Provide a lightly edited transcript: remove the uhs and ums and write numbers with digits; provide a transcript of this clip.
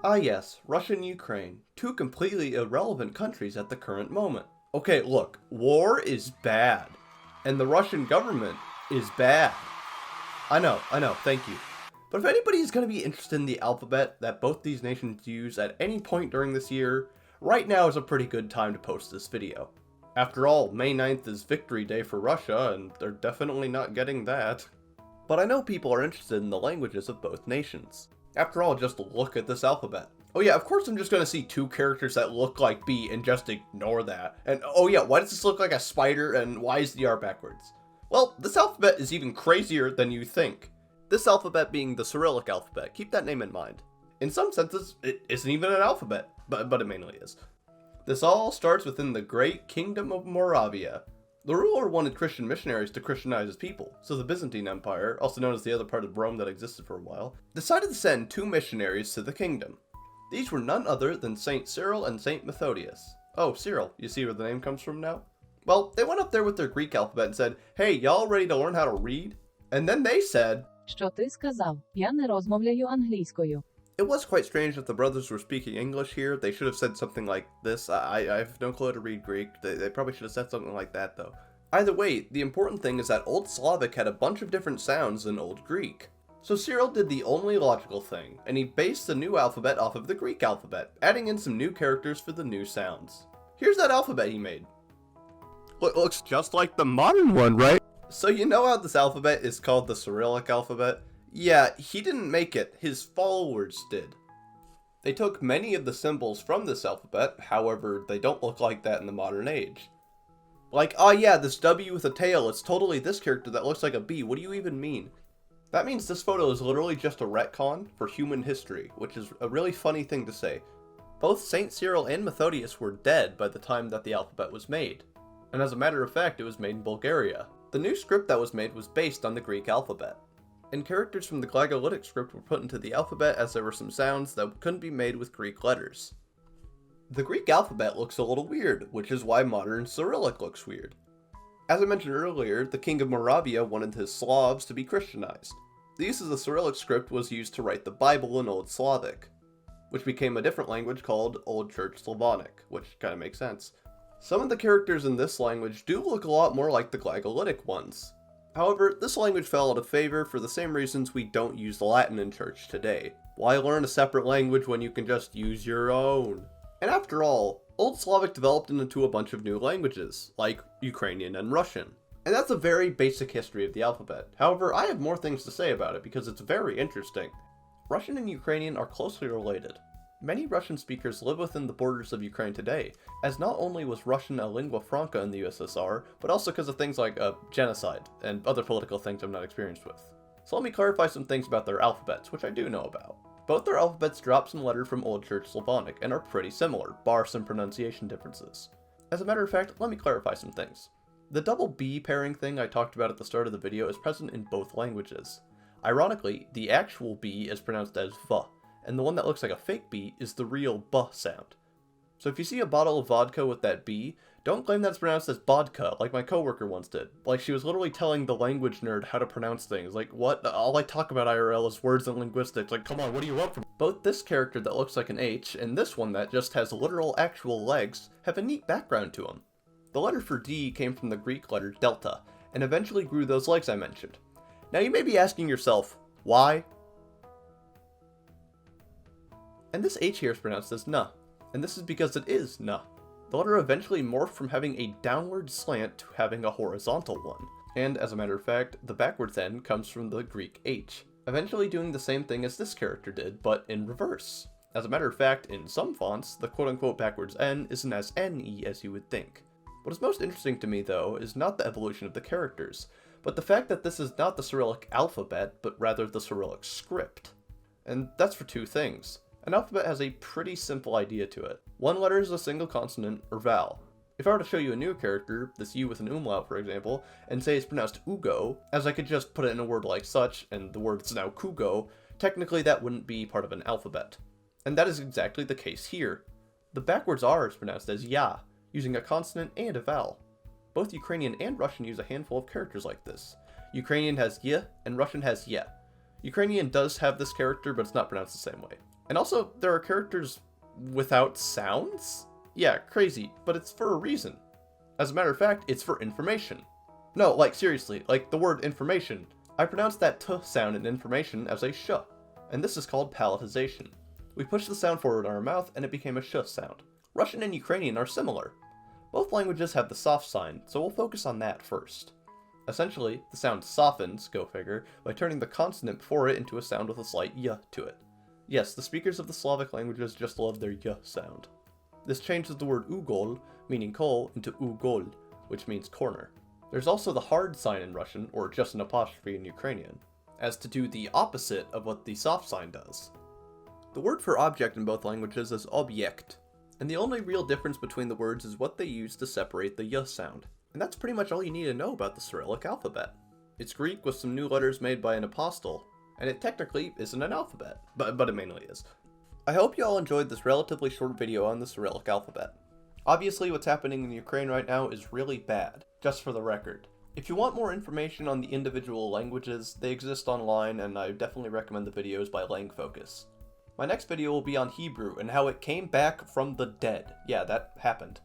Ah yes, Russia and Ukraine, two completely irrelevant countries at the current moment. Okay, look, war is bad, and the Russian government is bad. I know, thank you. But if anybody is going to be interested in the alphabet that both these nations use at any point during this year, right now is a pretty good time to post this video. After all, May 9th is Victory Day for Russia, and they're definitely not getting that. But I know people are interested in the languages of both nations. After all, just look at this alphabet. Oh yeah, of course I'm just gonna see two characters that look like B and just ignore that. And oh yeah, why does this look like a spider and why is the R backwards? Well, this alphabet is even crazier than you think. This alphabet being the Cyrillic alphabet, keep that name in mind. In some senses, it isn't even an alphabet, but it mainly is. This all starts within the great kingdom of Moravia. The ruler wanted Christian missionaries to Christianize his people, so the Byzantine Empire, also known as the other part of Rome that existed for a while, decided to send two missionaries to the kingdom. These were none other than Saint Cyril and Saint Methodius. Oh, Cyril, you see where the name comes from now? Well, they went up there with their Greek alphabet and said, "Hey, y'all ready to learn how to read?" And then they said, "Що ти сказав? Я не розмовляю англійською." It was quite strange that the brothers were speaking English here. They should have said something like this. I have no clue how to read Greek. They probably should have said something like that, though. Either way, the important thing is that Old Slavic had a bunch of different sounds than Old Greek. So Cyril did the only logical thing, and he based the new alphabet off of the Greek alphabet, adding in some new characters for the new sounds. Here's that alphabet he made. Looks just like the modern one, right? So you know how this alphabet is called the Cyrillic alphabet? Yeah, he didn't make it, his followers did. They took many of the symbols from this alphabet, however, they don't look like that in the modern age. Like, oh yeah, this W with a tail, it's totally this character that looks like a B, what do you even mean? That means this photo is literally just a retcon for human history, which is a really funny thing to say. Both Saint Cyril and Methodius were dead by the time that the alphabet was made. And as a matter of fact, it was made in Bulgaria. The new script that was made was based on the Greek alphabet. And characters from the Glagolitic script were put into the alphabet as there were some sounds that couldn't be made with Greek letters. The Greek alphabet looks a little weird, which is why modern Cyrillic looks weird. As I mentioned earlier, the king of Moravia wanted his Slavs to be Christianized. The use of the Cyrillic script was used to write the Bible in Old Slavic, which became a different language called Old Church Slavonic, which kind of makes sense. Some of the characters in this language do look a lot more like the Glagolitic ones. However, this language fell out of favor for the same reasons we don't use Latin in church today. Why learn a separate language when you can just use your own? And after all, Old Slavic developed into a bunch of new languages, like Ukrainian and Russian. And that's a very basic history of the alphabet. However, I have more things to say about it because it's very interesting. Russian and Ukrainian are closely related. Many Russian speakers live within the borders of Ukraine today, as not only was Russian a lingua franca in the USSR, but also because of things like genocide and other political things I'm not experienced with. So let me clarify some things about their alphabets, which I do know about. Both their alphabets drop some letters from Old Church Slavonic and are pretty similar, bar some pronunciation differences. As a matter of fact, let me clarify some things. The double B pairing thing I talked about at the start of the video is present in both languages. Ironically, the actual B is pronounced as V, and the one that looks like a fake B is the real B sound. So if you see a bottle of vodka with that B, don't claim that it's pronounced as vodka, like my coworker once did. Like, she was literally telling the language nerd how to pronounce things. Like, what? All I talk about IRL is words and linguistics. Like, come on, what do you want from me? Both this character that looks like an H, and this one that just has literal actual legs, have a neat background to them. The letter for D came from the Greek letter delta, and eventually grew those legs I mentioned. Now you may be asking yourself, why? And this H here is pronounced as na, and this is because it is na. The letter eventually morphed from having a downward slant to having a horizontal one, and as a matter of fact, the backwards end comes from the Greek H, eventually doing the same thing as this character did, but in reverse. As a matter of fact, in some fonts, the quote-unquote backwards N isn't as NE as you would think. What is most interesting to me, though, is not the evolution of the characters, but the fact that this is not the Cyrillic alphabet, but rather the Cyrillic script. And that's for two things. An alphabet has a pretty simple idea to it. One letter is a single consonant, or vowel. If I were to show you a new character, this U with an umlaut for example, and say it's pronounced Ugo, as I could just put it in a word like such, and the word is now Kugo, technically that wouldn't be part of an alphabet. And that is exactly the case here. The backwards R is pronounced as Ya, using a consonant and a vowel. Both Ukrainian and Russian use a handful of characters like this. Ukrainian has Y, and Russian has Ye. Ukrainian does have this character, but it's not pronounced the same way. And also, there are characters without sounds? Yeah, crazy, but it's for a reason. As a matter of fact, it's for information. No, like seriously, like the word information. I pronounce that t sound in information as a sh, and this is called palletization. We pushed the sound forward in our mouth and it became a sh sound. Russian and Ukrainian are similar. Both languages have the soft sign, so we'll focus on that first. Essentially, the sound softens, go figure, by turning the consonant before it into a sound with a slight y to it. Yes, the speakers of the Slavic languages just love their y sound. This changes the word ugol, meaning coal, into ugol, which means corner. There's also the hard sign in Russian, or just an apostrophe in Ukrainian, as to do the opposite of what the soft sign does. The word for object in both languages is objekt, and the only real difference between the words is what they use to separate the y sound. And that's pretty much all you need to know about the Cyrillic alphabet. It's Greek with some new letters made by an apostle, and it technically isn't an alphabet, but it mainly is. I hope you all enjoyed this relatively short video on the Cyrillic alphabet. Obviously what's happening in Ukraine right now is really bad, just for the record. If you want more information on the individual languages, they exist online, and I definitely recommend the videos by Lang Focus. My next video will be on Hebrew and how it came back from the dead. Yeah, that happened.